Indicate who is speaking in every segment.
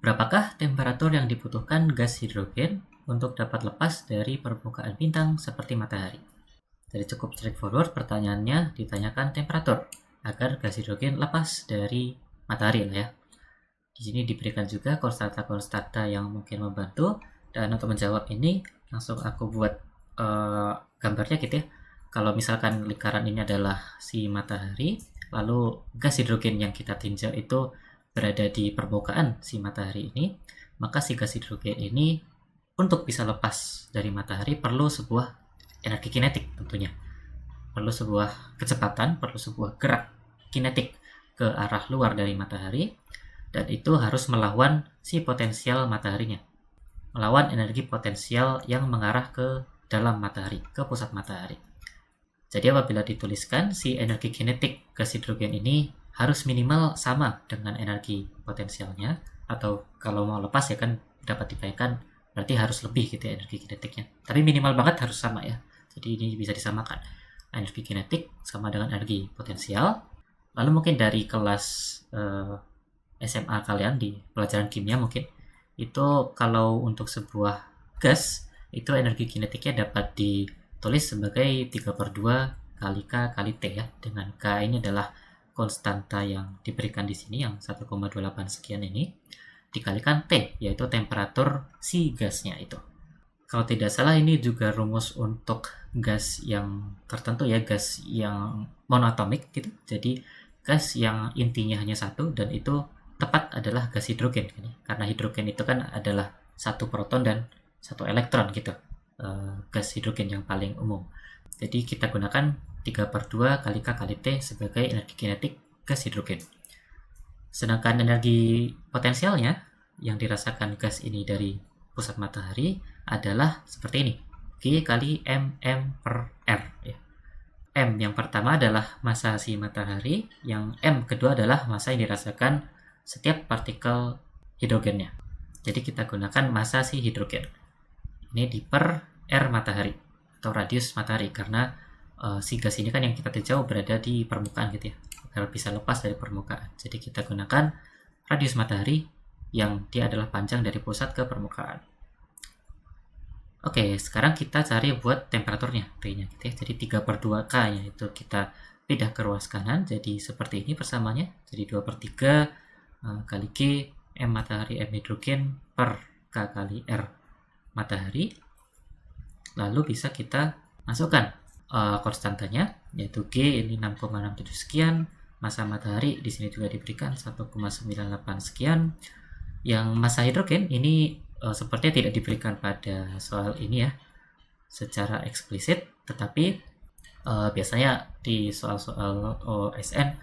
Speaker 1: Berapakah temperatur yang dibutuhkan gas hidrogen untuk dapat lepas dari permukaan bintang seperti matahari? Jadi cukup straightforward, pertanyaannya ditanyakan temperatur agar gas hidrogen lepas dari matahari lah ya. Di sini diberikan juga konstanta-konstanta yang mungkin membantu, dan untuk menjawab ini langsung aku buat gambarnya gitu ya. Kalau misalkan lingkaran ini adalah si matahari, lalu gas hidrogen yang kita tinjau itu berada di permukaan si matahari ini, maka si gas hidrogen ini untuk bisa lepas dari matahari perlu sebuah energi kinetik tentunya. Perlu sebuah kecepatan, perlu sebuah gerak kinetik ke arah luar dari matahari, dan itu harus melawan si potensial mataharinya. Melawan energi potensial yang mengarah ke dalam matahari, ke pusat matahari. Jadi apabila dituliskan si energi kinetik gas hidrogen ini harus minimal sama dengan energi potensialnya, atau kalau mau lepas ya kan dapat dibayangkan berarti harus lebih gitu ya energi kinetiknya. Tapi minimal banget harus sama ya. Jadi ini bisa disamakan. Energi kinetik sama dengan energi potensial. Lalu mungkin dari kelas SMA kalian di pelajaran kimia mungkin itu kalau untuk sebuah gas itu energi kinetiknya dapat ditulis sebagai 3/2 kali K kali T ya, dengan K ini adalah konstanta yang diberikan di sini yang 1,28 sekian ini dikalikan T, yaitu temperatur si gasnya itu. Kalau tidak salah ini juga rumus untuk gas yang tertentu ya, gas yang monoatomik gitu. Jadi gas yang intinya hanya satu dan itu tepat adalah gas hidrogen kan ya? Karena hidrogen itu kan adalah satu proton dan satu elektron gitu. Gas hidrogen yang paling umum. Jadi kita gunakan 3/2 kali K kali T sebagai energi kinetik gas hidrogen. Sedangkan energi potensialnya yang dirasakan gas ini dari pusat matahari adalah seperti ini. G kali M per R ya. M yang pertama adalah massa si matahari, yang M kedua adalah massa yang dirasakan setiap partikel hidrogennya. Jadi kita gunakan massa si hidrogen. Ini di per R matahari atau radius matahari, karena si gas ini kan yang kita tinjau berada di permukaan gitu ya, agar bisa lepas dari permukaan. Jadi kita gunakan radius matahari yang dia adalah panjang dari pusat ke permukaan. Oke, sekarang kita cari buat temperaturnya T-nya gitu ya. Jadi 3/2 K nya itu kita pindah ke ruas kanan, jadi seperti ini persamaannya. Jadi 2/3 kali G M matahari M hidrogen per K kali R matahari. Lalu bisa kita masukkan konstantanya, yaitu G ini 6,67 sekian, massa matahari di sini juga diberikan 1,98 sekian. Yang massa hidrogen ini sepertinya tidak diberikan pada soal ini ya secara eksplisit, tetapi biasanya di soal-soal OSN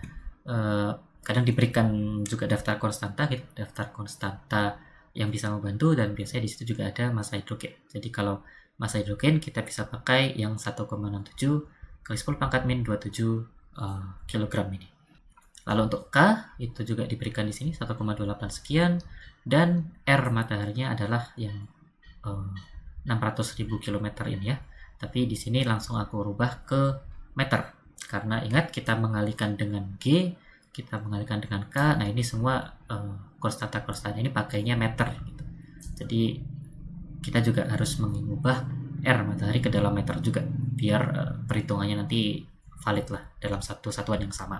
Speaker 1: kadang diberikan juga daftar konstanta gitu, daftar konstanta yang bisa membantu, dan biasanya di situ juga ada massa hidrogen. Jadi kalau massa hidrogen kita bisa pakai yang 1,67 kali 10⁻⁻27 kg ini. Lalu untuk K itu juga diberikan di sini 1,28 sekian, dan R mataharinya adalah yang 600.000 km ini ya. Tapi di sini langsung aku rubah ke meter, karena ingat kita mengalihkan dengan G, kita mengalihkan dengan K. Nah ini semua konstanta-konstanta ini pakainya meter gitu. Jadi kita juga harus mengubah R matahari ke dalam meter juga, biar perhitungannya nanti valid lah dalam satu satuan yang sama.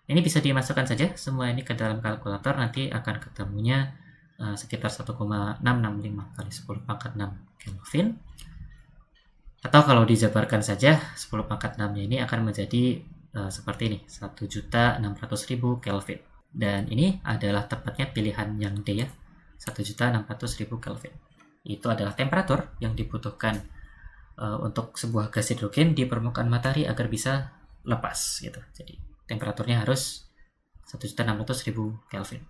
Speaker 1: Ini bisa dimasukkan saja semua ini ke dalam kalkulator, nanti akan ketemunya sekitar 1,665 kali 10⁻⁶ Kelvin. Atau kalau dijabarkan saja 10⁻⁶ nya ini akan menjadi seperti ini, 1.600.000 Kelvin. Dan ini adalah tepatnya pilihan yang D ya, 1.600.000 Kelvin. Itu adalah temperatur yang dibutuhkan untuk sebuah gas hidrogen di permukaan matahari agar bisa lepas gitu. Jadi temperaturnya harus 1.600.000 Kelvin.